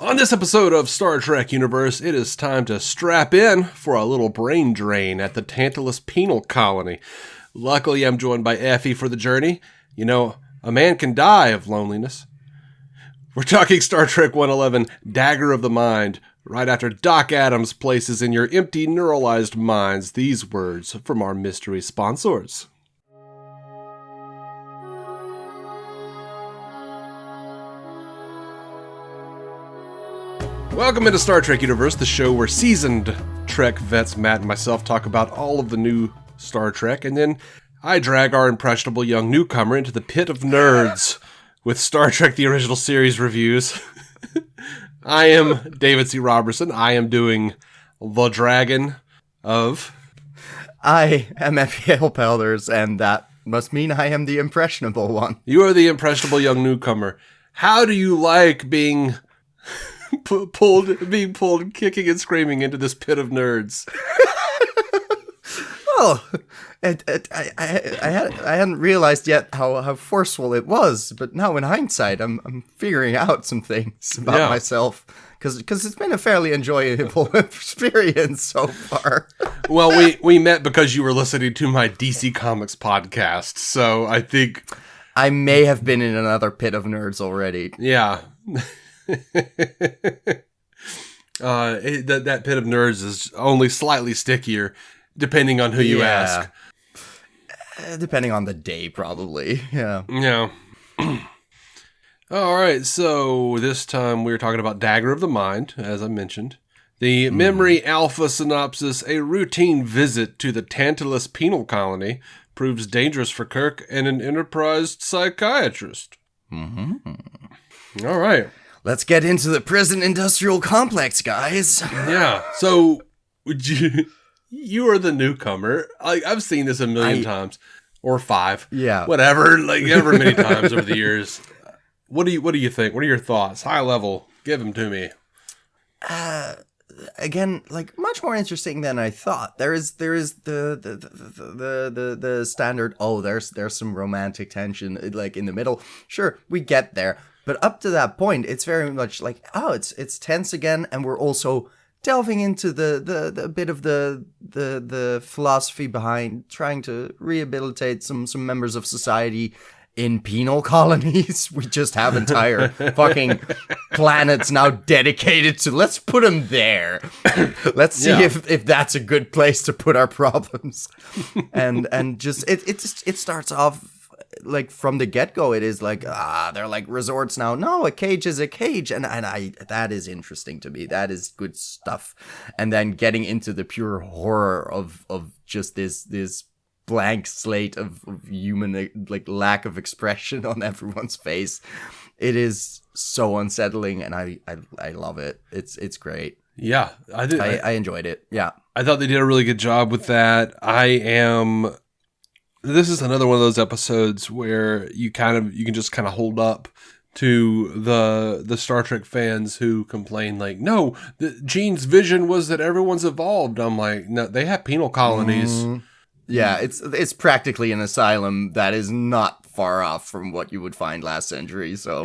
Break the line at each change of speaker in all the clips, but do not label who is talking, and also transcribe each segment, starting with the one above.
On this episode of Star Trek Universe, it is time to strap in for a little brain drain at the Tantalus Penal Colony. Luckily, I'm joined by Effie for the journey. You know, a man can die of loneliness. We're talking Star Trek 111, Dagger of the Mind, right after Doc Adams places in your empty neuralized minds these words from our mystery sponsors. Welcome into Star Trek Universe, the show where seasoned Trek vets Matt and myself talk about all of the new Star Trek, and then I drag our impressionable young newcomer into the pit of nerds with Star Trek The Original Series reviews. I am David C. Roberson. I am doing The Dragon of...
I am Effie Ophelders, and that must mean I am the impressionable one.
You are the impressionable young newcomer. How do you like being... being pulled kicking and screaming into this pit of nerds?
Oh, I hadn't realized yet how forceful it was, but now in hindsight, I'm figuring out some things about myself because it's been a fairly enjoyable experience so far.
Well, we met because you were listening to my DC Comics podcast, so I think
I may have been in another pit of nerds already.
Yeah. That pit of nerds is only slightly stickier, depending on who you ask.
Depending on the day, probably. Yeah.
Yeah. All right. So this time we're talking about Dagger of the Mind, as I mentioned. The Memory Alpha synopsis: a routine visit to the Tantalus Penal Colony proves dangerous for Kirk and an enterprised psychiatrist. Mm-hmm. All right.
Let's get into the prison industrial complex, guys.
Yeah. So, you are the newcomer. I've seen this a million times, or 5.
Yeah.
Whatever. Like ever many times over the years. What do you think? What are your thoughts? High level. Give them to me.
Again, like much more interesting than I thought. There is the standard. Oh, there's some romantic tension like in the middle. Sure, we get there. But up to that point, it's very much like, oh, it's tense again, and we're also delving into the bit of the philosophy behind trying to rehabilitate some members of society in penal colonies. We just have entire fucking planets now dedicated to, let's put them there. Let's see if that's a good place to put our problems. and just it starts off. Like from the get-go, it is like, they're like resorts now. No, a cage is a cage. And I that is interesting to me. That is good stuff. And then getting into the pure horror of just this blank slate of human, like, lack of expression on everyone's face. It is so unsettling, and I love it. It's great.
Yeah, I did.
I enjoyed it. Yeah.
I thought they did a really good job with that. This is another one of those episodes where you can just kind of hold up to the Star Trek fans who complain like, no, Gene's vision was that everyone's evolved. I'm like, no, they have penal colonies.
Yeah, it's practically an asylum that is not far off from what you would find last century. So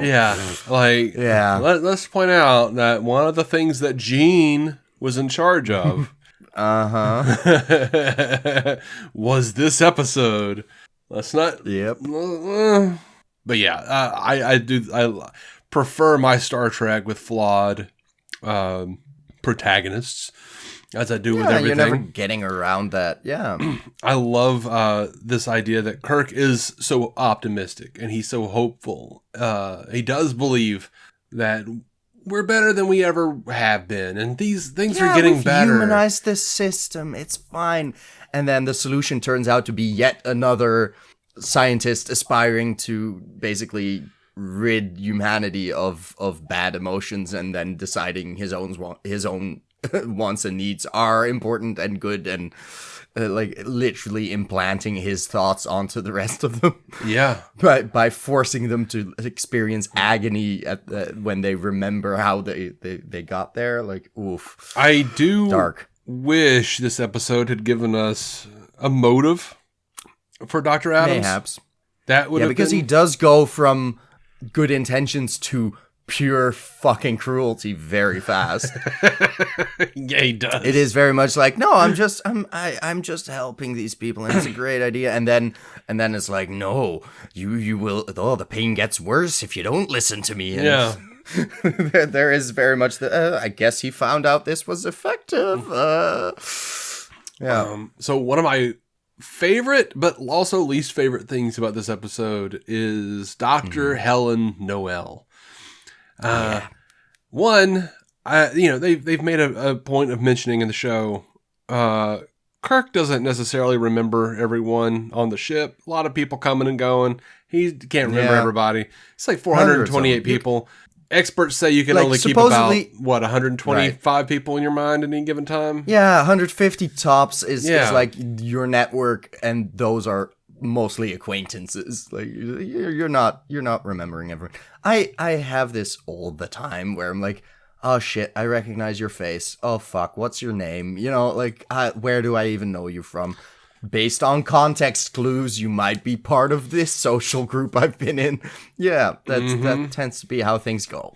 let's point out that one of the things that Gene was in charge of was this episode. Let's not.
Yep.
But yeah, I prefer my Star Trek with flawed protagonists, as I do with everything.
You're never getting around that. Yeah.
I love this idea that Kirk is so optimistic and he's so hopeful. He does believe that we're better than we ever have been, and these things are getting better.
Humanized this system. It's fine. And then the solution turns out to be yet another scientist aspiring to basically rid humanity of bad emotions, and then deciding his own wants and needs are important and good, and like literally implanting his thoughts onto the rest of them.
Yeah.
By forcing them to experience agony when they remember how they got there. Like, oof.
I do
dark.
Wish this episode had given us a motive for Dr. Adams.
Mayhaps.
That would have
because he does go from good intentions to pure fucking cruelty very fast.
Yeah, he does.
It is very much like, no, I'm just helping these people, and it's a great idea. And then it's like, no, you will. Oh, the pain gets worse if you don't listen to me. And
Yeah.
there is very much the. I guess he found out this was effective. Yeah.
So one of my favorite, but also least favorite things about this episode is Dr. Helen Noel. One, they've made a point of mentioning in the show, Kirk doesn't necessarily remember everyone on the ship. A lot of people coming and going. He can't remember everybody. It's like 428 people. Experts say you can only keep about, 125 people in your mind at any given time?
Yeah, 150 tops is like your network, and those are mostly acquaintances. Like, you're not remembering everyone. I have this all the time where I'm like, oh shit, I recognize your face. Oh fuck, what's your name? Where do I even know you from? Based on context clues, you might be part of this social group I've been in. Yeah, that tends to be how things go.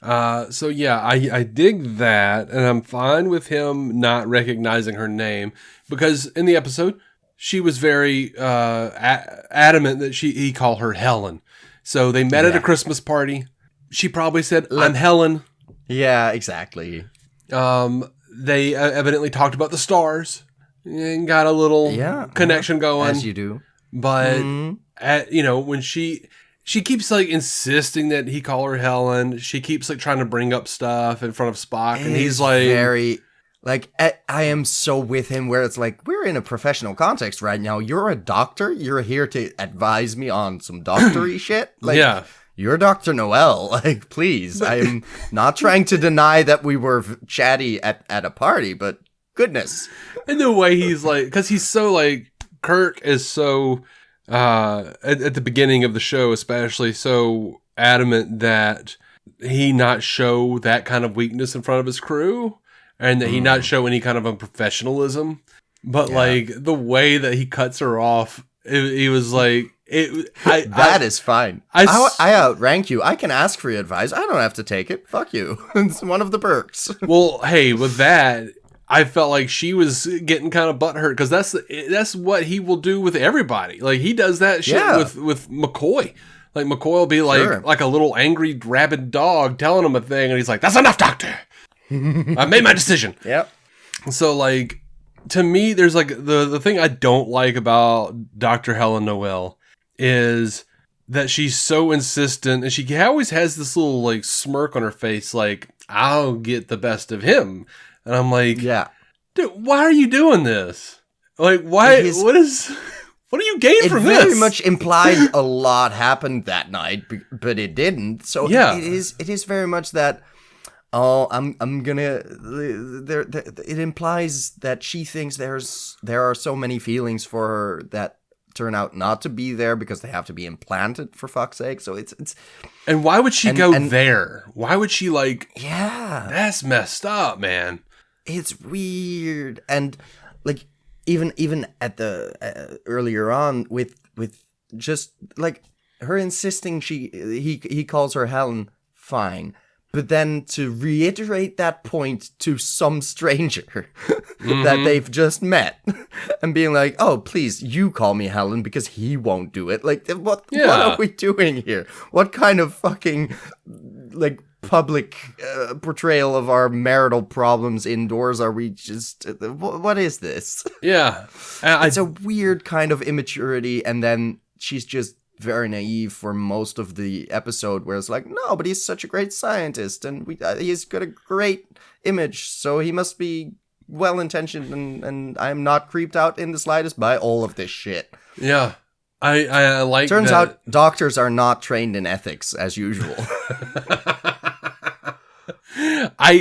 So yeah, I dig that, and I'm fine with him not recognizing her name, because in the episode, she was very adamant that he call her Helen. So they met at a Christmas party. She probably said, I'm Helen.
Yeah, exactly.
They evidently talked about the stars and got a little connection going.
As you do.
But, when she keeps, like, insisting that he call her Helen. She keeps, like, trying to bring up stuff in front of Spock. And he's like...
very... Like, I am so with him where it's like, we're in a professional context right now. You're a doctor. You're here to advise me on some doctory shit. Like,
yeah.
You're Dr. Noel. Like, please. I'm not trying to deny that we were chatty at a party, but goodness.
And the way he's like, because he's so like, Kirk is so, at the beginning of the show especially, so adamant that he not show that kind of weakness in front of his crew, and that he not show any kind of unprofessionalism. But like, the way that he cuts her off, he was like, that
is fine. I outrank you. I can ask for your advice. I don't have to take it. Fuck you. It's one of the perks.
Well, hey, with that, I felt like she was getting kind of butthurt, because that's what he will do with everybody. Like, he does that shit with McCoy. Like, McCoy will be like a little angry rabid dog telling him a thing, and he's like, "That's enough, doctor. I made my decision."
Yep. So,
like, to me, there's like the thing I don't like about Dr. Helen Noel is that she's so insistent, and she always has this little like smirk on her face, like, I'll get the best of him. And I'm like, dude, why are you doing this? Like, why? What do you gain from this?
It very much implied a lot happened that night, but it didn't. So it is very much that. Oh, I'm gonna. It implies that she thinks there are so many feelings for her that turn out not to be there because they have to be implanted, for fuck's sake. So it's.
And why would she go there? Why would she like?
Yeah,
that's messed up, man.
It's weird, and like even at the earlier on with just like her insisting he calls her Helen, fine. But then to reiterate that point to some stranger that they've just met and being like, oh, please, you call me Helen because he won't do it. Like, what are we doing here? What kind of fucking, like, public portrayal of our marital problems indoors are we just... What is this?
Yeah.
It's a weird kind of immaturity, and then she's just very naive for most of the episode, where it's like, no, but he's such a great scientist, and he's got a great image, so he must be well-intentioned, and I'm not creeped out in the slightest by all of this shit.
Yeah. I like
Turns out doctors are not trained in ethics, as usual.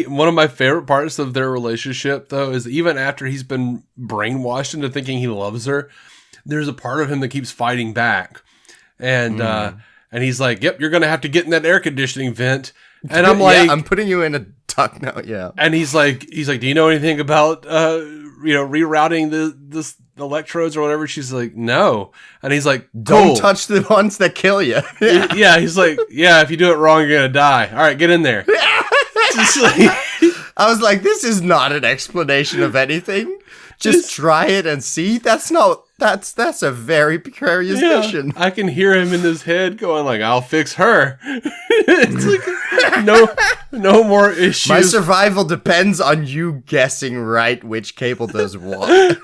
One of my favorite parts of their relationship, though, is even after he's been brainwashed into thinking he loves her, there's a part of him that keeps fighting back. And he's like, yep, you're going to have to get in that air conditioning vent. And I'm like...
I'm putting you in a stuck now. Yeah.
And he's like, do you know anything about, rerouting the electrodes or whatever? She's like, no. And he's like, cool.
Don't touch the ones that kill you.
Yeah. He's like, yeah, if you do it wrong, you're going to die. All right, get in there. Just like,
I was like, this is not an explanation of anything. Just try it and see. That's a very precarious mission.
I can hear him in his head going like, I'll fix her. It's like, no more issues.
My survival depends on you guessing right which cable does what.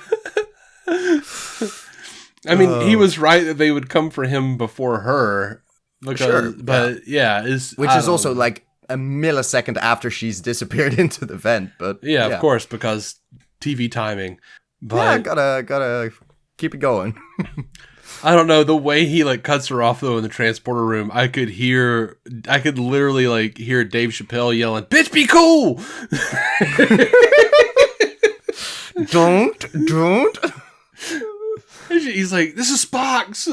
I mean, he was right that they would come for him before her. Which is also like a millisecond after she's disappeared into the vent. But yeah, of course, because TV timing. But
gotta keep it going.
I don't know, the way he like cuts her off though in the transporter room, I could literally like hear Dave Chappelle yelling, "Bitch, be cool!"
Don't.
He's like, "This is Spock's."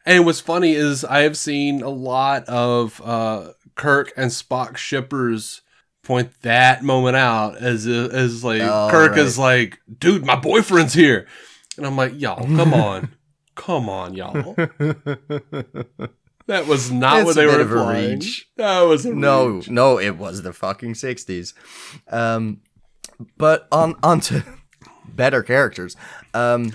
And what's funny is I have seen a lot of Kirk and Spock shippers point that moment out as like Kirk is like, dude, my boyfriend's here, and I'm like, y'all, come on, y'all. That was not what they were implying. That was a reach.
No, it was the fucking 60s. But on to better characters.
But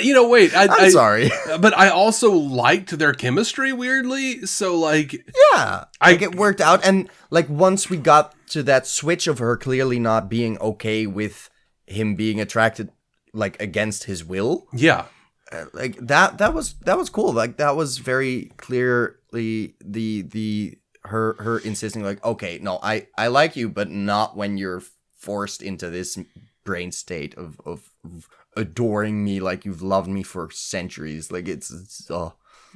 wait,
I'm sorry.
But I also liked their chemistry weirdly. So like,
yeah, it worked out. And like once we got to that switch of her clearly not being okay with him being attracted like against his will.
Yeah.
Like that was cool. Like that was very clearly her insisting like, okay, no, I like you, but not when you're forced into this brain state of adoring me like you've loved me for centuries. Like it's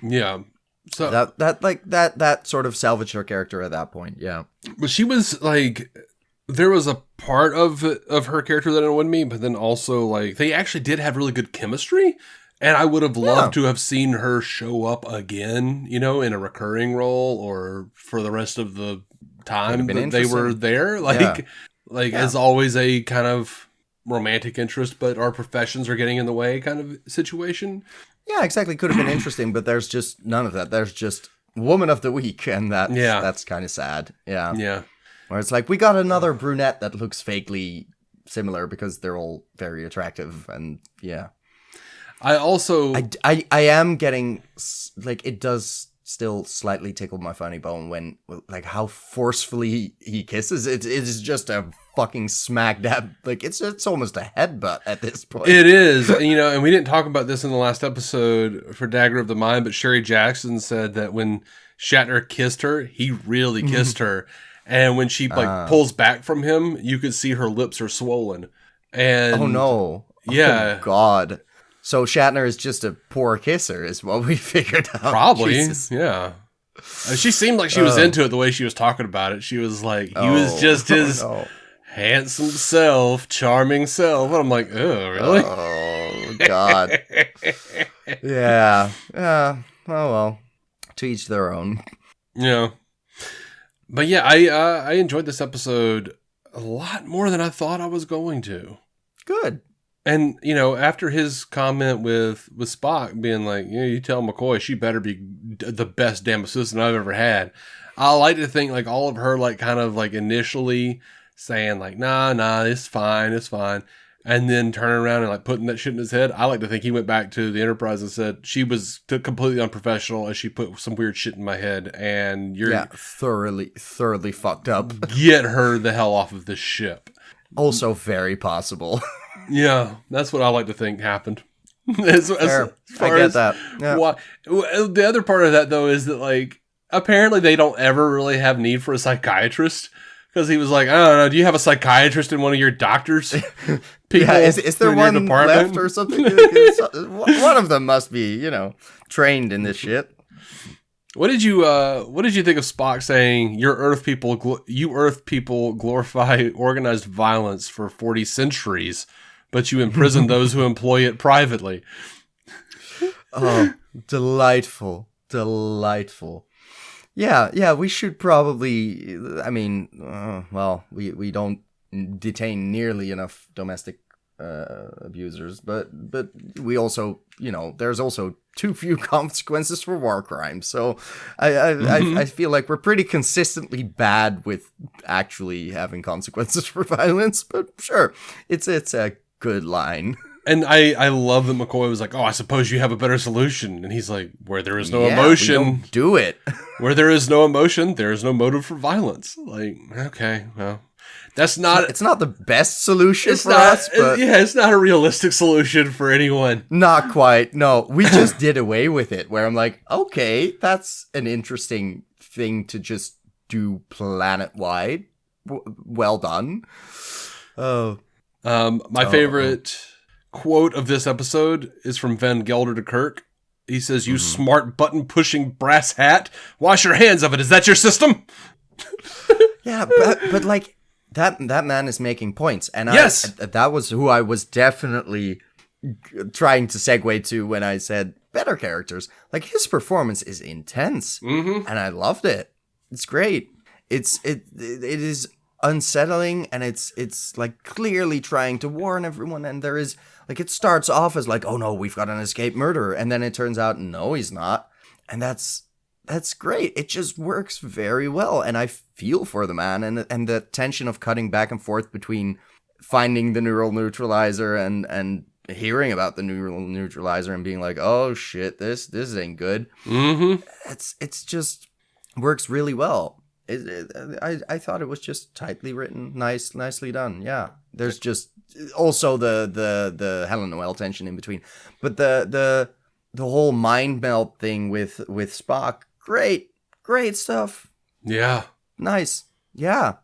yeah. So
that sort of salvaged her character at that point. Yeah.
But she was like, there was a part of her character that annoyed me, but then also like they actually did have really good chemistry. And I would have loved to have seen her show up again, in a recurring role or for the rest of the time that they were there. As always, a kind of romantic interest, but our professions are getting in the way kind of situation.
Yeah, exactly. Could have been interesting, but there's just none of that. There's just Woman of the Week, and that's kind of sad. Yeah.
Yeah.
Where it's like, we got another brunette that looks vaguely similar because they're all very attractive, and yeah.
I also...
I am getting, like, it does still slightly tickle my funny bone when, like, how forcefully he kisses. It is just a fucking smack dab. Like, it's almost a headbutt at this point.
It is. And we didn't talk about this in the last episode for Dagger of the Mind, but Sherry Jackson said that when Shatner kissed her, he really kissed her. And when she, pulls back from him, you could see her lips are swollen. And
oh, no.
Yeah.
Oh, God. So Shatner is just a poor kisser, is what we figured out.
Probably,
Jesus.
Yeah. She seemed like she was into it the way she was talking about it. She was like, he was just his handsome self, charming self. And I'm like, oh, really?
Oh, God. Yeah. Oh, well. To each their own.
Yeah. But yeah, I enjoyed this episode a lot more than I thought I was going to.
Good.
And, after his comment with Spock being like, you tell McCoy she better be the best damn assistant I've ever had. I like to think like all of her like kind of like initially saying like, nah, it's fine. And then turning around and like putting that shit in his head. I like to think he went back to the Enterprise and said she was completely unprofessional as she put some weird shit in my head. And you're
thoroughly fucked up.
Get her the hell off of this ship.
Also very possible.
Yeah, that's what I like to think happened.
I get that. Yeah.
The other part of that, though, is that, like, apparently they don't ever really have need for a psychiatrist. Because he was like, I don't know, do you have a psychiatrist in one of your doctors? People
is there one left or something? One of them must be, trained in this shit.
What did you think of Spock saying, you Earth people glorify organized violence for 40 centuries, but you imprison those who employ it privately?
Oh, delightful. Yeah, we should probably, I mean, well, we don't detain nearly enough domestic abusers, but we also, there's also too few consequences for war crimes. So I feel like we're pretty consistently bad with actually having consequences for violence, but sure, it's a good line.
And I love that McCoy was like, oh, I suppose you have a better solution. And he's like, where there is no emotion.
We don't do it.
Where there is no emotion, there is no motive for violence. Like, okay, well, that's not...
It's not the best solution for us, but...
Yeah, it's not a realistic solution for anyone.
Not quite. No, we just did away with it, where I'm like, okay, that's an interesting thing to just do planet-wide. Well done. Oh.
My favorite... quote of this episode is from Van Gelder to Kirk. He says, you smart button-pushing brass hat. Wash your hands of it. Is that your system?
Yeah, but like, that man is making points. And
yes!
That was who I was definitely trying to segue to when I said better characters. Like, his performance is intense. And I loved it. It's great. It is unsettling, and it's like clearly trying to warn everyone, and there is like, it starts off as like, oh no, we've got an escaped murderer, and then it turns out no, he's not, and that's great. It just works very well, and I feel for the man, and the tension of cutting back and forth between finding the neural neutralizer and hearing about the neural neutralizer and being like, oh shit, this ain't good. It's just works really well. I thought it was just tightly written, nicely done. Yeah, there's just also the Helen Noel tension in between, but the whole mind melt thing with Spock, great stuff.
Yeah,
nice. Yeah,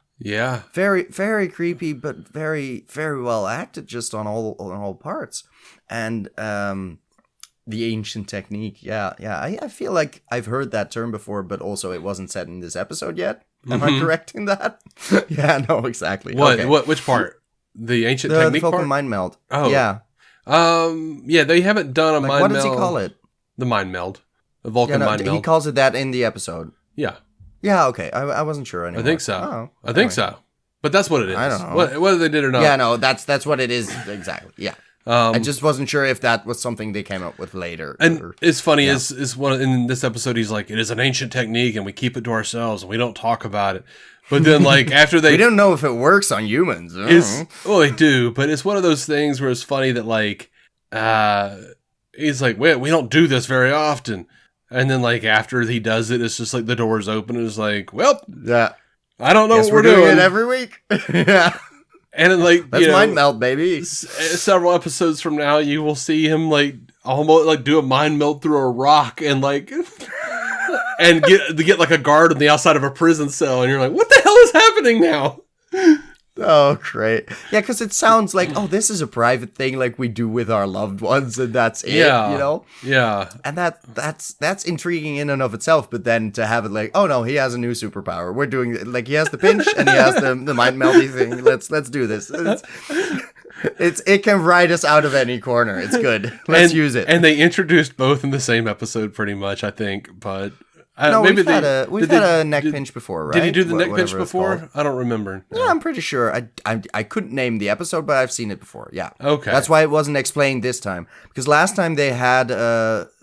very very creepy, but very very well acted, just on all parts, and the ancient technique. Yeah. I feel like I've heard that term before, but also it wasn't said in this episode yet. Am I correct in that? Yeah, no, exactly.
What?
Okay.
Which part? The ancient technique
the Vulcan
part?
mind meld.
Oh.
Yeah.
Yeah, they haven't done a mind meld.
What does he call it?
The mind meld. The Vulcan mind meld.
He calls it that in the episode.
Yeah.
Yeah, okay. I wasn't sure anymore.
I think so.
Oh,
I think so. But that's what it is.
I don't know.
Whether they did or not.
Yeah, no, that's what it is. Exactly. Yeah. I just wasn't sure if that was something they came up with later.
And it's funny, is one in this episode, he's like, it is an ancient technique and we keep it to ourselves and we don't talk about it. But then, like, after they...
we don't know if it works on humans.
Well, they do, but it's one of those things where it's funny that, like, he's like, we don't do this very often. And then, like, after he does it, it's just like the doors open and it's like, well,
yeah,
I don't know what we're
doing it every week. Yeah.
And then, like,
that's mind meld, baby.
Several episodes from now, you will see him, like, almost like do a mind melt through a rock and, like, and get like a guard on the outside of a prison cell, and you're like, what the hell is happening now?
Oh, great. Yeah, because it sounds like, oh, this is a private thing like we do with our loved ones, and that's it,
Yeah.
Yeah. And that's intriguing in and of itself, but then to have it like, oh no, he has a new superpower. We're doing, like, he has the pinch, and he has the mind melty thing. Let's do this. It can ride us out of any corner. It's good. Let's use it.
And they introduced both in the same episode pretty much, I think, but...
no, maybe we've had a neck pinch before, right?
Did he do the neck pinch before? I don't remember.
Yeah, I'm pretty sure. I couldn't name the episode, but I've seen it before. Yeah.
Okay.
That's why it wasn't explained this time. Because last time they had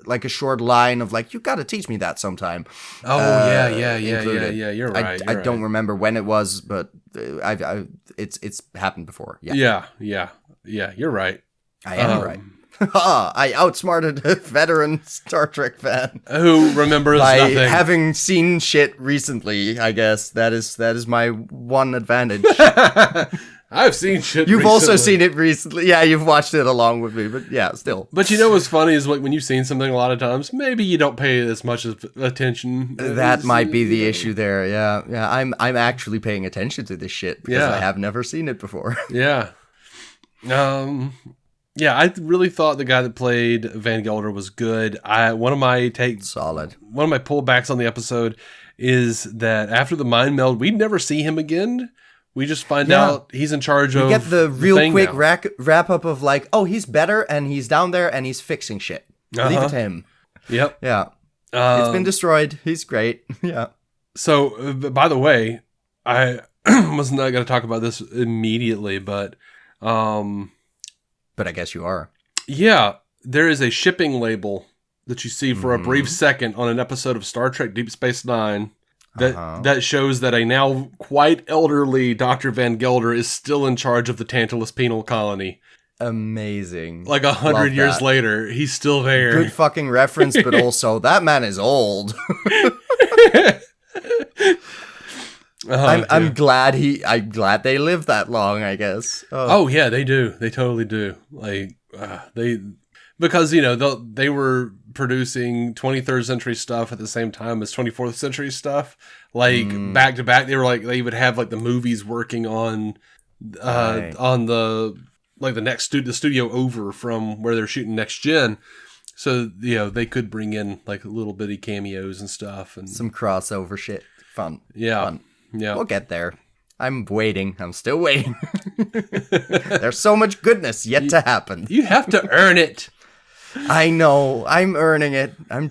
like a short line of like, you got to teach me that sometime.
Oh yeah. You're right.
I don't remember when it was, but it's happened before.
Yeah. You're right.
I am right. I outsmarted a veteran Star Trek fan
who remembers
by
nothing.
Having seen shit recently. I guess that is my one advantage.
I've seen shit.
You've
recently.
Also seen it recently. Yeah, you've watched it along with me, but yeah, still.
But you know what's funny is like when you've seen something a lot of times, maybe you don't pay as much attention.
That might be the issue there. Yeah. I'm actually paying attention to this shit because I have never seen it before.
Yeah. Yeah, I really thought the guy that played Van Gelder was good. One of my pullbacks on the episode is that after the mind meld, we never see him again. We just find out he's in charge of.
You get the real quick wrap up of like, oh, he's better and he's down there and he's fixing shit. Leave it to him.
Yep.
Yeah. It's been destroyed. He's great. Yeah.
So, by the way, I was not going to talk about this immediately, but
But I guess you are.
yeah, there is a shipping label that you see for a brief second on an episode of Star Trek Deep Space Nine that shows that a now quite elderly Dr. Van Gelder is still in charge of the Tantalus Penal Colony.
Amazing.
Like 100 years later, he's still there.
Good fucking reference, but also that man is old. I'm glad they lived that long, I guess.
Oh yeah, they do. They totally do. Like because they were producing 23rd century stuff at the same time as 24th century stuff, like back to back. They were like they would have like the movies working on the like the studio over from where they're shooting Next Gen. So, they could bring in like little bitty cameos and stuff and
some crossover shit. Fun.
Yeah.
Fun.
Yeah.
We'll get there. I'm waiting. I'm still waiting. There's so much goodness yet to happen.
You have to earn it.
I know. I'm earning it. I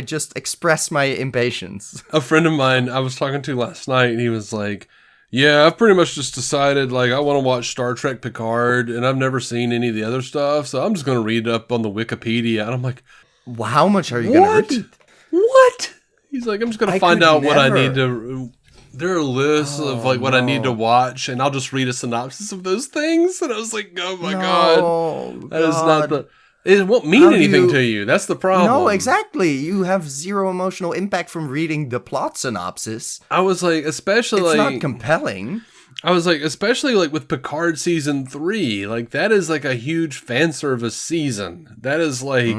just express my impatience.
A friend of mine I was talking to last night, and he was like, yeah, I've pretty much just decided, like, I want to watch Star Trek Picard, and I've never seen any of the other stuff, so I'm just going to read up on the Wikipedia. And I'm like,
well, how much are you going to read?
What? He's like, I'm just going to find out what I need to... There are lists of, like, what I need to watch, and I'll just read a synopsis of those things. And I was like, oh, my God. That is not the... It won't mean anything to you. That's the problem.
No, exactly. You have zero emotional impact from reading the plot synopsis.
I was like, especially
it's
like...
not compelling.
I was like, especially like with Picard season 3, like that is like a huge fan service season. That is like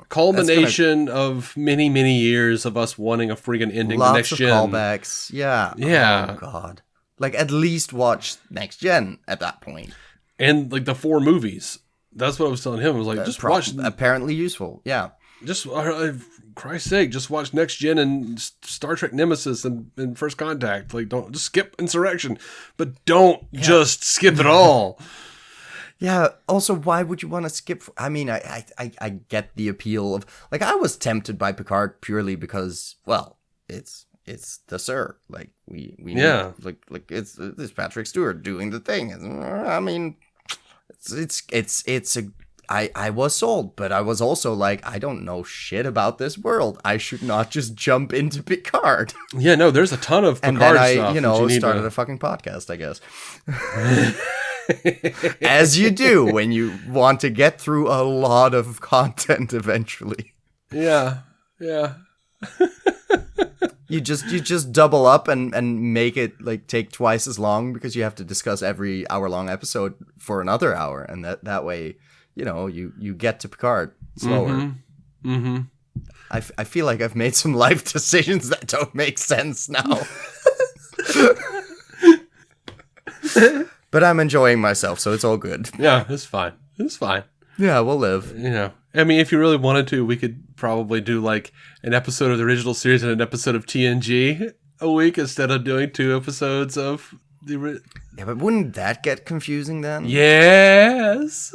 culmination of many, many years of us wanting a freaking ending to Next Gen.
Lots of callbacks. Yeah.
Yeah.
Oh, God. Like, at least watch Next Gen at that point.
And like the 4 movies. That's what I was telling him. I was like, just watch.
Apparently useful. Yeah.
Just, Christ's sake, just watch Next Gen and Star Trek Nemesis and First Contact. Like, don't just skip Insurrection, but don't just skip it all.
Yeah. Also, why would you want to skip? I mean, I get the appeal of, like, I was tempted by Picard purely because, well, it's the Sir. Like we like it's Patrick Stewart doing the thing. I mean, I was sold, but I was also like, I don't know shit about this world. I should not just jump into Picard.
Yeah, no, there's a ton of Picard stuff.
And then I, started a fucking podcast, I guess. As you do when you want to get through a lot of content eventually.
Yeah, yeah.
You just double up and make it like take twice as long because you have to discuss every hour-long episode for another hour, and that way, you get to Picard slower.
Mm-hmm.
I feel like I've made some life decisions that don't make sense now. But I'm enjoying myself, so it's all good.
Yeah, it's fine. It's fine.
Yeah, we'll live.
I mean, if you really wanted to, we could probably do like an episode of the original series and an episode of TNG a week instead of doing 2 episodes of the...
Yeah, but wouldn't that get confusing then?
Yes.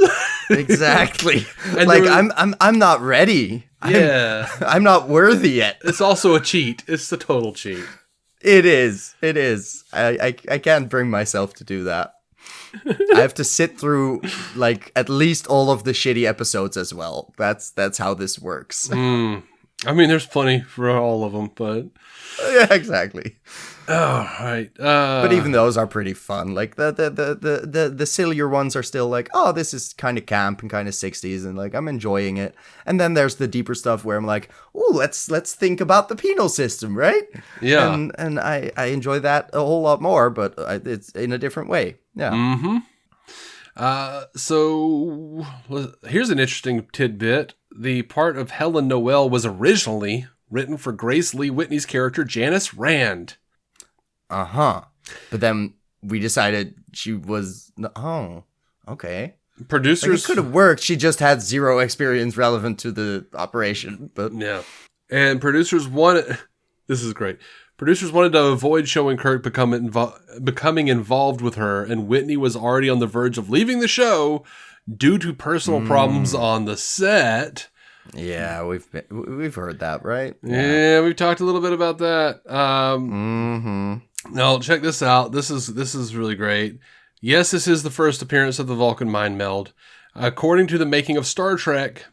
Exactly. Like, I'm not ready.
Yeah.
I'm not worthy yet.
It's also a cheat. It's the total cheat.
It is. I can't bring myself to do that. I have to sit through like at least all of the shitty episodes as well. That's how this works.
I mean, there's plenty for all of them, but
yeah, exactly.
Oh, right.
But even those are pretty fun. Like the sillier ones are still like, oh, this is kind of camp and kind of 60s, and like I'm enjoying it. And then there's the deeper stuff where I'm like, oh, let's think about the penal system, right?
Yeah.
And I enjoy that a whole lot more, but it's in a different way. Yeah.
Mm-hmm. So here's an interesting tidbit. The part of Helen Noel was originally written for Grace Lee Whitney's character Janice Rand.
Uh-huh. But then we decided she was... Oh, okay.
Producers...
Like, it could have worked. She just had zero experience relevant to the operation. But
yeah. And producers wanted... This is great. Producers wanted to avoid showing Kirk becoming involved with her, and Whitney was already on the verge of leaving the show due to personal problems on the set.
Yeah, we've heard that, right?
Yeah, we've talked a little bit about that.
Mm-hmm.
Now, check this out. This is really great. Yes, this is the first appearance of the Vulcan mind meld. According to the making of Star Trek,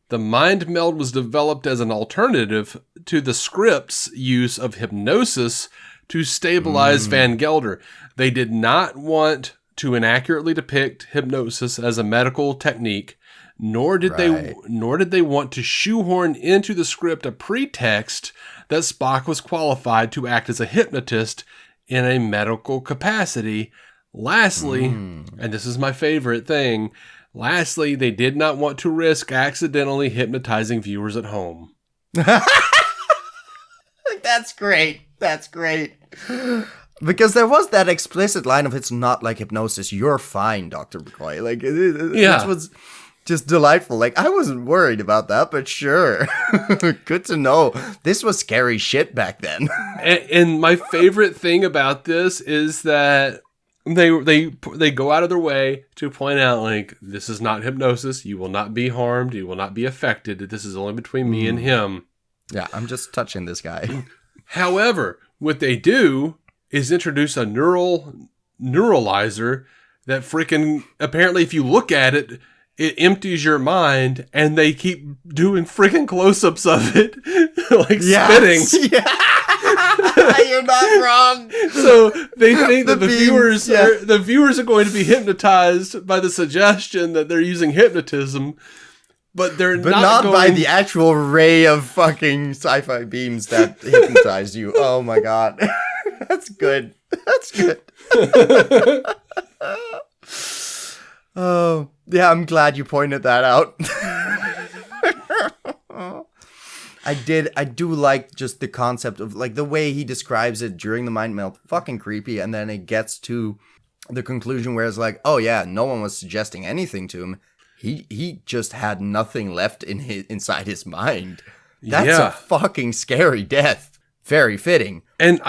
the mind meld was developed as an alternative to the script's use of hypnosis to stabilize Van Gelder. They did not want to inaccurately depict hypnosis as a medical technique, nor did they want to shoehorn into the script a pretext that Spock was qualified to act as a hypnotist in a medical capacity. Lastly, and this is my favorite thing, lastly, they did not want to risk accidentally hypnotizing viewers at home.
That's great. That's great. Because there was that explicit line of, it's not like hypnosis. You're fine, Dr. McCoy. Like,
Yeah.
Which was just delightful. Like, I wasn't worried about that, but sure. Good to know. This was scary shit back then.
And my favorite thing about this is that they go out of their way to point out, like, this is not hypnosis. You will not be harmed. You will not be affected. This is only between me and him.
Yeah, I'm just touching this guy.
However, what they do is introduce a neuralizer that freaking, apparently if you look at it, it empties your mind, and they keep doing freaking close-ups of it, like spitting.
Yeah. You're not wrong.
So they think that the
beams,
viewers are going to be hypnotized by the suggestion that they're using hypnotism, but they're
not
going
by the actual ray of fucking sci-fi beams that hypnotize you. Oh my god. That's good. That's good. Oh, yeah, I'm glad you pointed that out. I do like just the concept of, like, the way he describes it during the mind melt. Fucking creepy. And then it gets to the conclusion where it's like, oh yeah, no one was suggesting anything to him. He just had nothing left inside his mind. That's a fucking scary death. Very fitting.
And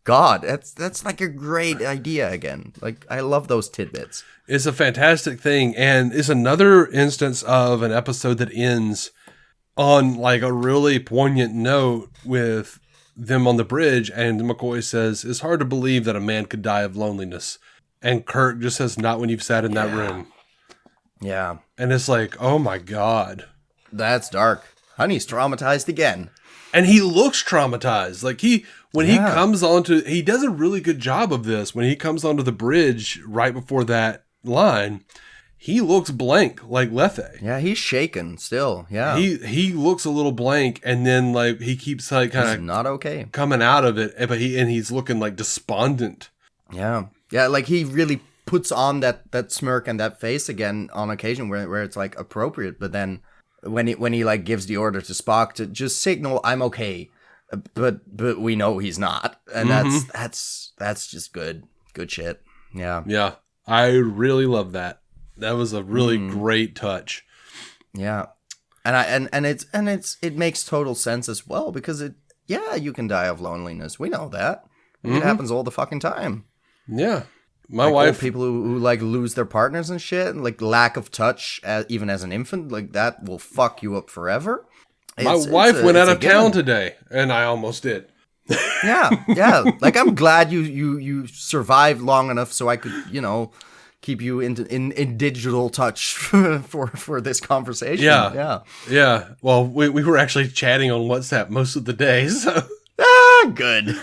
God, that's like a great idea again. Like, I love those tidbits.
It's a fantastic thing, and it's another instance of an episode that ends on, like, a really poignant note with them on the bridge, and McCoy says, it's hard to believe that a man could die of loneliness. And Kirk just says, not when you've sat in that room.
Yeah.
And it's like, oh my God.
That's dark. Honey's traumatized again.
And he looks traumatized. Like, he comes onto, he does a really good job of this. When he comes onto the bridge right before that line, he looks blank, like Lethe.
Yeah, he's shaken still. Yeah.
He looks a little blank, and then, like, he keeps, like, kind of
not okay
coming out of it, but he's looking, like, despondent.
Yeah. Yeah, like, he really puts on that smirk and that face again on occasion where it's, like, appropriate, but then when he like gives the order to Spock to just signal I'm okay, but we know he's not, and that's just good shit. Yeah,
I really love that. That was a really great touch.
Yeah, and it makes total sense as well, because you can die of loneliness. We know that it happens all the fucking time.
Yeah. My
like,
wife,
people who like lose their partners and shit, and like lack of touch, even as an infant, like that will fuck you up forever.
My wife went out of town today, and I almost did.
Yeah. Like, I'm glad you survived long enough so I could, keep you in digital touch for this conversation.
Yeah. Well, we were actually chatting on WhatsApp most of the day, so
good.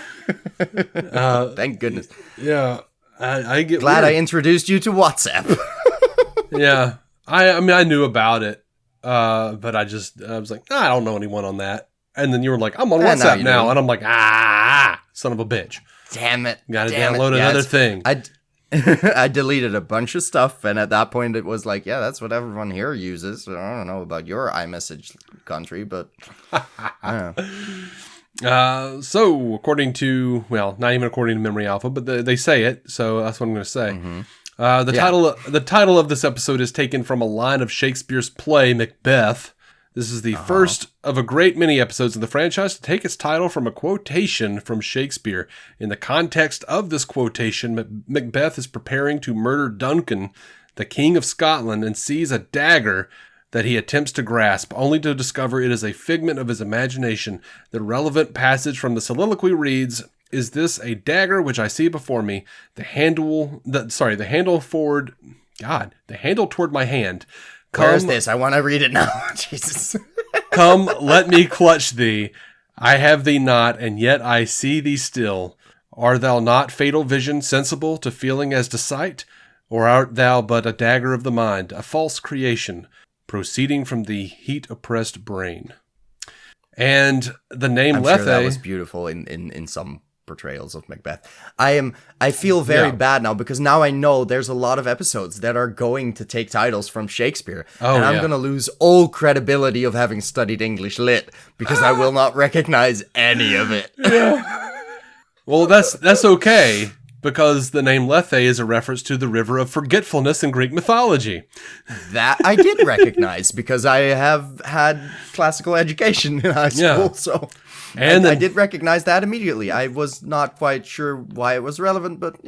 Thank goodness.
Yeah. I get
glad
weird.
I introduced you to WhatsApp.
Yeah. I mean, I knew about it, but I was like, I don't know anyone on that. And then you were like, I'm on WhatsApp now. And I'm like, son of a bitch.
Damn it.
Got to download another thing.
I deleted a bunch of stuff, and at that point it was like, yeah, that's what everyone here uses. So I don't know about your iMessage country, but I don't know.
So according to, well, not even according to Memory Alpha, but they say it, so that's what I'm going to say. The title of this episode is taken from a line of Shakespeare's play Macbeth. This is the first of a great many episodes in the franchise to take its title from a quotation from Shakespeare. In the context of this quotation, Macbeth is preparing to murder Duncan, the King of Scotland, and sees a dagger that he attempts to grasp, only to discover it is a figment of his imagination. The relevant passage from the soliloquy reads, "Is this a dagger which I see before me? The handle toward my hand.
Where is this? I want to read it now." Jesus.
Come, let me clutch thee. I have thee not, and yet I see thee still. Art thou not fatal vision, sensible to feeling as to sight? Or art thou but a dagger of the mind, a false creation, proceeding from the heat-oppressed brain? And the name
I'm
Lethe...
sure that was beautiful in some portrayals of Macbeth. I feel very bad now because now I know there's a lot of episodes that are going to take titles from Shakespeare, and I'm going to lose all credibility of having studied English lit because I will not recognize any of it.
Well, that's okay, because the name Lethe is a reference to the river of forgetfulness in Greek mythology.
That I did recognize because I have had classical education in high school, so I did recognize that immediately. I was not quite sure why it was relevant, but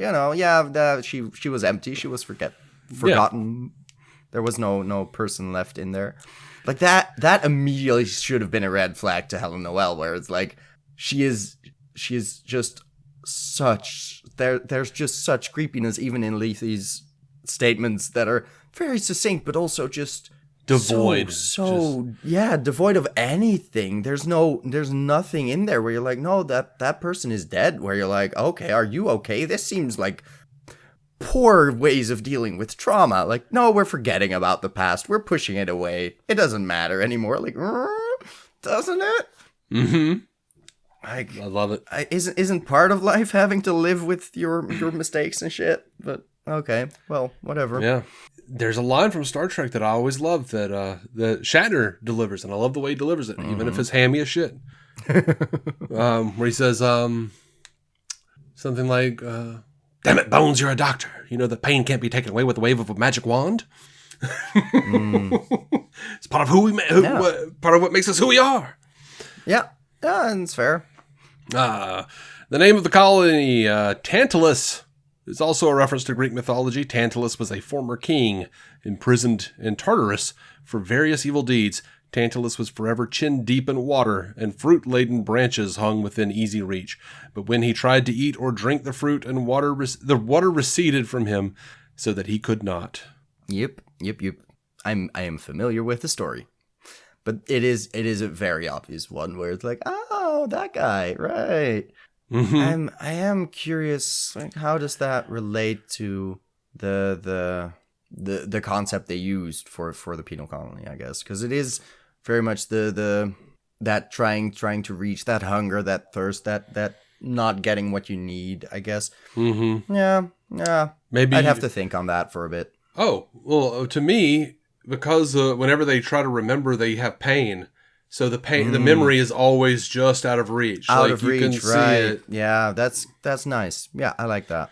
she was empty. She was forgotten. There was no person left in there. Like that immediately should have been a red flag to Helen Noel, where it's like she is just such there's just such creepiness even in Lethe's statements that are very succinct, but also just
devoid,
devoid of anything. There's nothing in there where you're like, no, that person is dead. Where you're like, okay, are you okay? This seems like poor ways of dealing with trauma. Like, no, we're forgetting about the past. We're pushing it away. It doesn't matter anymore. Like, doesn't it?
Mm-hmm.
I
love it.
Isn't part of life having to live with your mistakes and shit? But okay, well, whatever.
Yeah. There's a line from Star Trek that I always love that Shatner delivers, and I love the way he delivers it, even if it's hammy as shit. Where he says something like, "Damn it, Bones, you're a doctor. You know that pain can't be taken away with the wave of a magic wand." It's part of part of what makes us who we are.
Yeah, it's fair.
The name of the colony, Tantalus, is also a reference to Greek mythology. Tantalus was a former king imprisoned in Tartarus for various evil deeds. Tantalus was forever chin deep in water, and fruit-laden branches hung within easy reach. But when he tried to eat or drink the fruit, and the water receded from him, so that he could not.
Yep. I am familiar with the story, but it is a very obvious one where it's like, oh, that guy, right?
Mm-hmm.
I am curious, like, how does that relate to the concept they used for the penal colony? I guess because it is very much that trying to reach that hunger, that thirst, that not getting what you need. I guess.
Mm-hmm.
Yeah. Maybe I'd have to think on that for a bit.
Oh well, to me, because whenever they try to remember, they have pain. So the memory is always just out of reach.
Out
like,
of
you
reach,
can
right?
See it.
Yeah, that's nice. Yeah, I like that.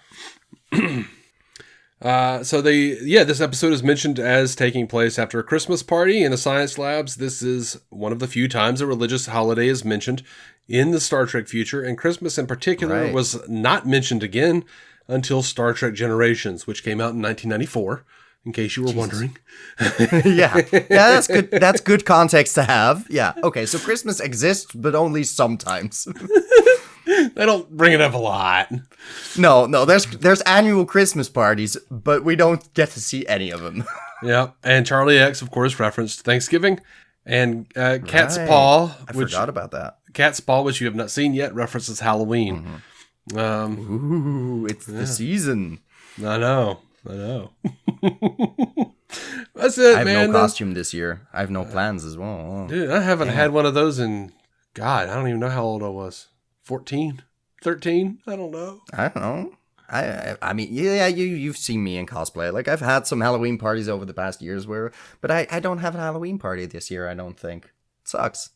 This episode is mentioned as taking place after a Christmas party in the science labs. This is one of the few times a religious holiday is mentioned in the Star Trek future, and Christmas in particular was not mentioned again until Star Trek Generations, which came out in 1994. In case you were wondering.
Yeah, that's good. That's good context to have. Yeah. Okay, so Christmas exists, but only sometimes.
They don't bring it up a lot.
No. There's annual Christmas parties, but we don't get to see any of them.
Yeah, and Charlie X, of course, referenced Thanksgiving, and Cat's Paw.
I forgot about that.
Cat's Paw, which you have not seen yet, references Halloween.
Ooh, it's the season.
I know. That's it, man.
I have no costume this year. I have no plans as well. Oh.
Dude, I haven't had one of those in, God, I don't even know how old I was. 14? 13? I don't know.
I don't know. I mean, yeah, you've seen me in cosplay. Like, I've had some Halloween parties over the past years but I don't have a Halloween party this year, I don't think. It sucks.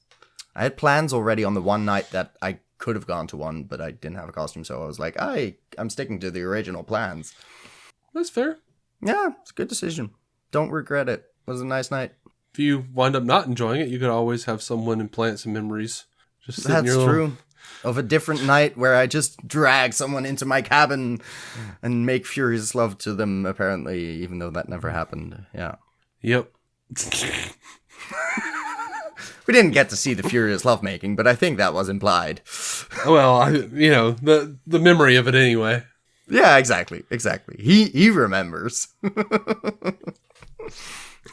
I had plans already on the one night that I could have gone to one, but I didn't have a costume, so I was like, I'm sticking to the original plans.
That's fair.
Yeah, it's a good decision. Don't regret it. It was a nice night.
If you wind up not enjoying it, you could always have someone implant some memories.
That's true. Of a different night where I just drag someone into my cabin and make furious love to them, apparently, even though that never happened. Yeah.
Yep.
We didn't get to see the furious lovemaking, but I think that was implied.
Well, the memory of it anyway.
Yeah, exactly. He remembers.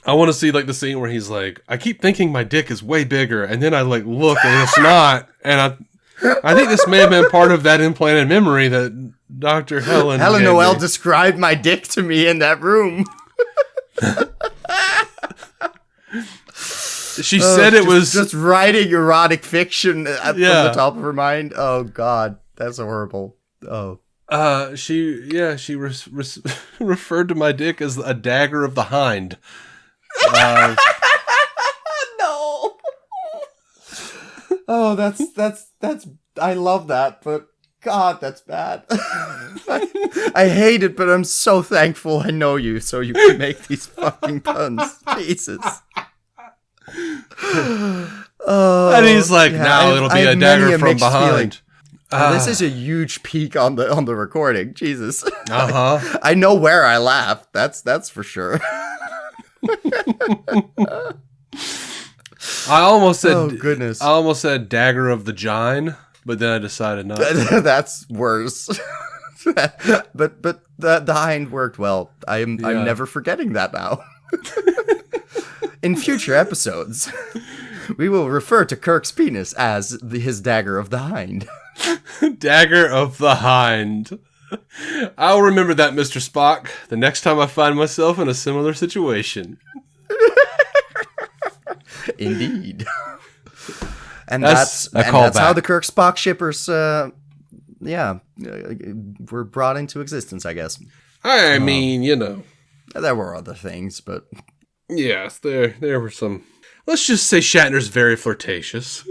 I want to see like the scene where he's like, I keep thinking my dick is way bigger, and then I like look and it's not, and I think this may have been part of that implanted memory that Dr. Helen
Noel described my dick to me in that room.
She said it was
just writing erotic fiction from the top of her mind. Oh God, that's horrible. Oh.
She referred to my dick as a dagger of the hind.
No. Oh, that's. I love that, but God, that's bad. I hate it, but I'm so thankful I know you, so you can make these fucking puns. Jesus.
And he's like, "No, it'll be a dagger from behind."
This is a huge peak on the recording. Jesus.
Uh-huh.
I know where I laughed. That's for sure.
I almost said,
oh goodness.
I almost said dagger of the gine, but then I decided not to.
That's worse. but the hind worked well. I'm never forgetting that now. In future episodes, we will refer to Kirk's penis as his dagger of the hind.
Dagger of the hind. I'll remember that, Mr. Spock, the next time I find myself in a similar situation.
Indeed. And that's how the Kirk Spock shippers were brought into existence, I guess.
I mean,
there were other things, but
yes, there were some. Let's just say Shatner's very flirtatious.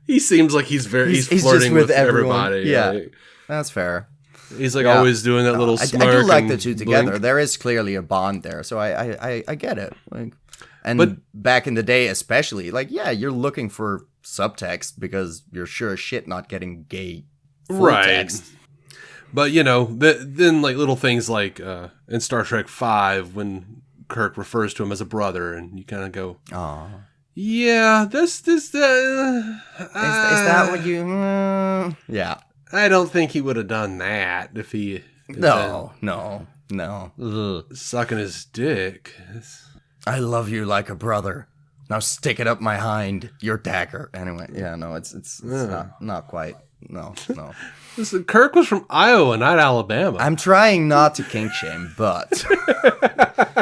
He seems like he's flirting with everybody.
Yeah,
like,
that's fair.
He's like always doing that little smirk.
I do like the two
blink.
together. There is clearly a bond there, so I get it. But back in the day, especially, you're looking for subtext because you're sure as shit not getting gay full text.
But then like little ththings like in Star Trek V when Kirk refers to him as a brother, and you kind of go,
"Aw,
yeah, is
that what you?" Yeah,
I don't think he would have done that if he.
No.
Ugh. Sucking his dick.
I love you like a brother. Now stick it up my hind, your dagger. Anyway, it's not quite. No.
Listen, Kirk was from Iowa, not Alabama.
I'm trying not to kink shame, but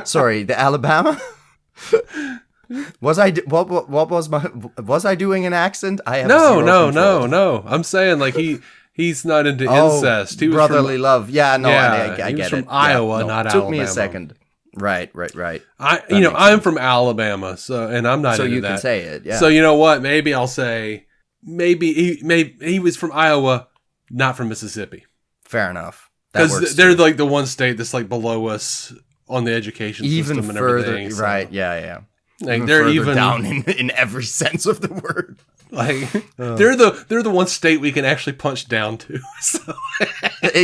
sorry, the Alabama. Was I doing an accent? I have
no. I'm saying like he's not into incest. He was
brotherly love. Yeah, no, I
he
get
was from
it.
Iowa, not Alabama.
Took me a second. Right.
I'm from Alabama, and I'm not.
So
into
you
that.
can say it. Yeah.
So you know what? Maybe I'll say he was from Iowa, not from Mississippi.
Fair enough.
Because they're like the one state that's like below us on the education
even
system and
further,
everything. So.
Right? Yeah.
Like they're even
down in every sense of the word.
Like they're the one state we can actually punch down to. So.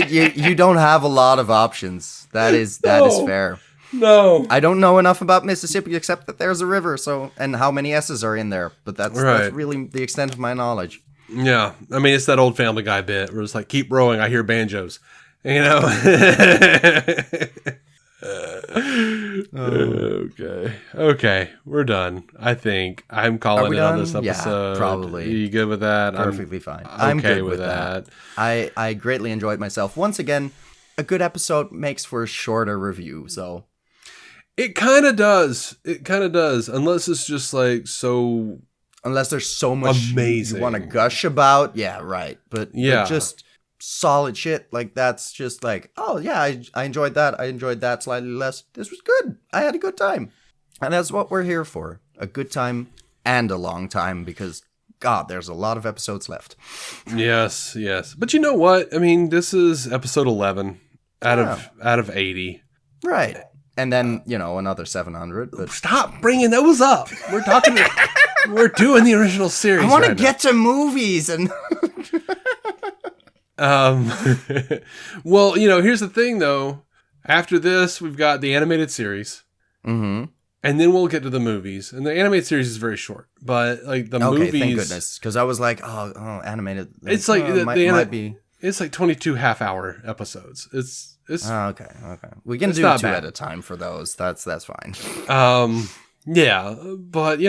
You don't have a lot of options. That is fair.
No,
I don't know enough about Mississippi except that there's a river. And how many S's are in there? But that's really the extent of my knowledge.
Yeah, I mean it's that old Family Guy bit where it's like, keep rowing, I hear banjos. Okay, we're done. I think I'm calling it on this episode.
Yeah, probably.
Are you good with that?
Perfectly fine. I'm
okay
good with that. I greatly enjoyed myself. Once again, a good episode makes for a shorter review, so
it kind of does. Unless it's just like so.
Unless there's so much
amazing
you want to gush about, yeah, right. But just solid shit like that's just like, oh yeah, I enjoyed that. I enjoyed that slightly less. This was good. I had a good time, and that's what we're here for: a good time and a long time. Because God, there's a lot of episodes left.
Yes. But you know what? I mean, this is episode 11 out of 80,
right? And then another 700. But
stop bringing those up. We're talking. We're doing the original series.
I want to get to movies and.
Well, here's the thing though. After this, we've got the animated series.
Mm-hmm.
and then we'll get to the movies. And the animated series is very short, but like the movies.
Okay, thank goodness, because I was like, oh, animated.
It's like
might be.
It's like 22 half-hour episodes. It's
okay. We can do 2 at a time for those. That's fine.
Yeah, but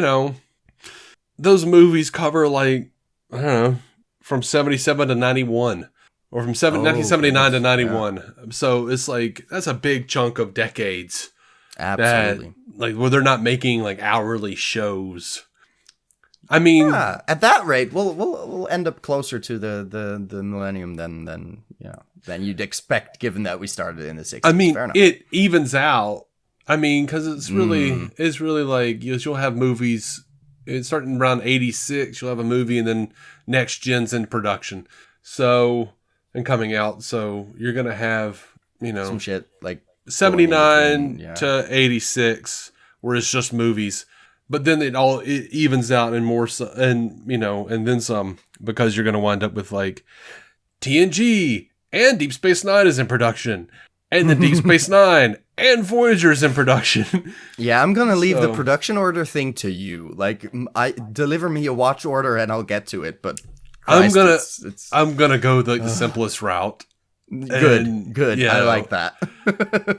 those movies cover like I don't know, from 77 to 91, or from 1979 to 91. Yeah. So it's like that's a big chunk of decades.
Absolutely.
Where they're not making like hourly shows. I mean,
at that rate, we'll end up closer to the millennium than you'd expect, given that we started in the 60s.
I mean, it evens out. I mean, because it's really like you'll have movies. It's starting around 86. You'll have a movie, and then next gen's in production. So and coming out. So you're gonna have
some shit like
79 to 86, where it's just movies. But then it evens out and more, and then some, because you're going to wind up with like TNG and Deep Space Nine is in production, and the Deep Space Nine and Voyager is in production.
Yeah, I'm going to leave the production order thing to you. Like, deliver me a watch order and I'll get to it. But Christ,
I'm gonna go the simplest route.
Good. I like that.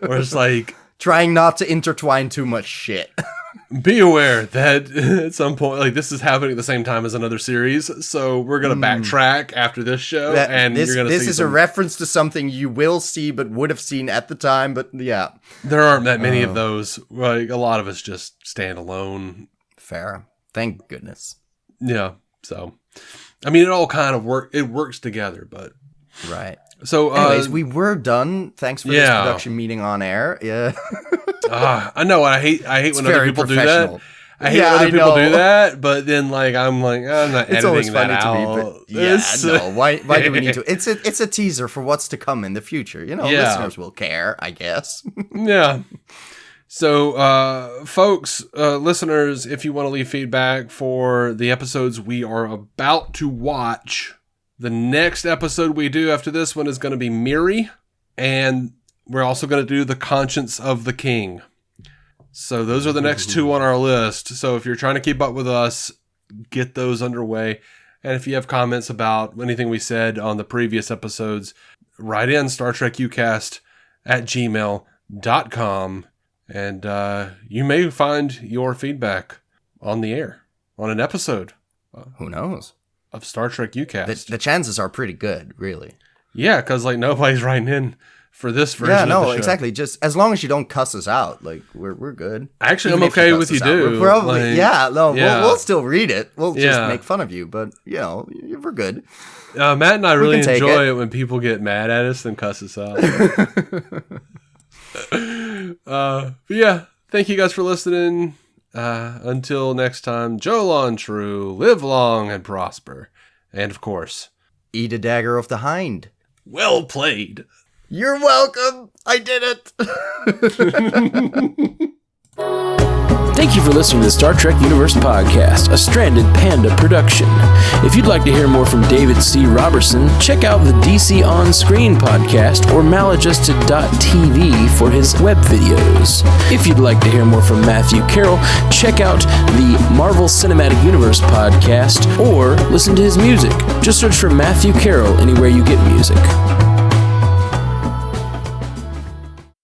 Where it's like
trying not to intertwine too much shit.
Be aware that at some point, like, this is happening at the same time as another series, so we're going to backtrack after this show, and you're going to see
this is a reference to something you will see but would have seen at the time, but yeah.
There aren't that many of those. Like, a lot of us just stand alone.
Fair. Thank goodness.
Yeah, so. I mean, it all kind of works together, but.
Right.
So,
anyways, we were done. Thanks for this production meeting on air. Yeah.
I know. I hate when other people do that. I hate when other people do that, but then I'm not
it's always
editing
funny
that
to
out.
Me, but no. Why do we need to? It's a teaser for what's to come in the future. Listeners will care, I guess.
Yeah. So, folks, listeners, if you want to leave feedback for the episodes we are about to watch. The next episode we do after this one is going to be Miri, and we're also going to do The Conscience of the King. So those are the next 2 on our list. So if you're trying to keep up with us, get those underway. And if you have comments about anything we said on the previous episodes, write in StarTrekUcast@gmail.com, and you may find your feedback on the air, on an episode.
Who knows?
Of Star Trek UCast.
The chances are pretty good, really.
Yeah, because nobody's writing in for this version of the show.
Exactly. Just as long as you don't cuss us out, we're good.
Actually, I'm okay with you do.
We're probably we'll still read it. We'll just make fun of you, but we're good.
Matt and I really enjoy it when people get mad at us and cuss us out. But yeah, thank you guys for listening. Until next time, Joe on true, live long and prosper. And of course,
eat a dagger of the hind.
Well played.
You're welcome. I did it.
Thank you for listening to the Star Trek Universe Podcast, a Stranded Panda production. If you'd like to hear more from David C. Roberson, check out the DC On Screen podcast or maladjusted.tv for his web videos. If you'd like to hear more from Matthew Carroll, check out the Marvel Cinematic Universe podcast or listen to his music. Just search for Matthew Carroll anywhere you get music.